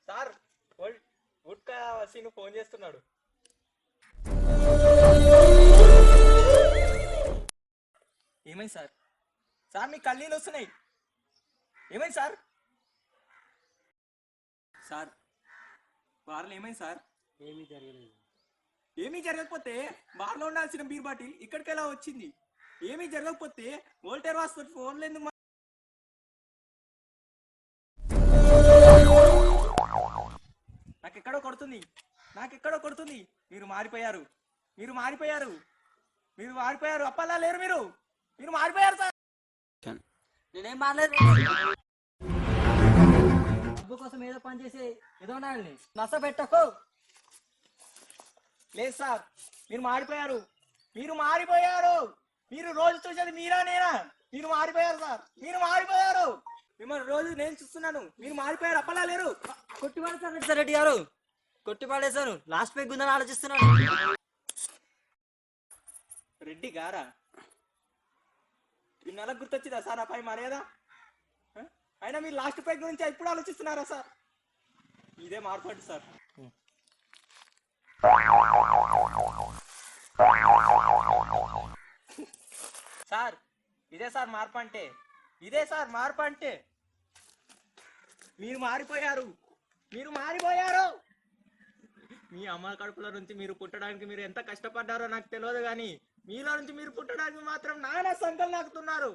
Sir gutka వసీను phone చేస్తున్నాడు. ఏమైంది sir? Sir మీ కళ్ళీలు వస్తున్నాయి. ఏమైంది సార్? సార్ బార్లో ఏమైంది సార్? ఏమీ జరగలేదు. ఏమీ జరగకపోతే బార్లో ఉండాల్సిన బీర్ బాటిల్ ఇక్కడికి ఎలా వచ్చింది? ఏమీ జరగకపోతే వోల్టేర్ వాస్ ఫోన్లో ఎందుకు? నాకెక్కడో కొడుతుంది. మీరు మారిపోయారు. అప్పలా లేరు. మీరు మారిపోయారు సార్. నేనేం మారలేదు. డబ్బు కోసం ఏదో పని చేసి ఏదో ఉండాలని నస పెట్టకు. లేదు సార్, మీరు మారిపోయారు. మీరు రోజు చూసేది మీరా నేనా? మీరు మారిపోయారు సార్. మిమ్మల్ని రోజు నేను చూస్తున్నాను. మీరు మారిపోయారు. అప్పలా లేరు. కొట్టిపాడేశారు రెడ్డి గారు, కొట్టిపాడేశాను. లాస్ట్ పేగ్ ఉందని ఆలోచిస్తున్నాను. రెడ్డి గారా? ఈ నెలకు గుర్తొచ్చిందా సార్ ఆ పై మర్యాద? అయినా మీరు లాస్ట్ పేగ్ గురించి ఎప్పుడు ఆలోచిస్తున్నారా సార్? ఇదే మార్పు అంటే సార్. సార్ ఇదే సార్ మార్పు అంటే. మీరు మారిపోయారు. మీ అమ్మ కడుపుల నుంచి మీరు పుట్టడానికి మీరు ఎంత కష్టపడ్డారో నాకు తెలియదు, కానీ మీలో నుంచి మీరు పుట్టడానికి మాత్రం నానా సంకలు నాకుతున్నారు.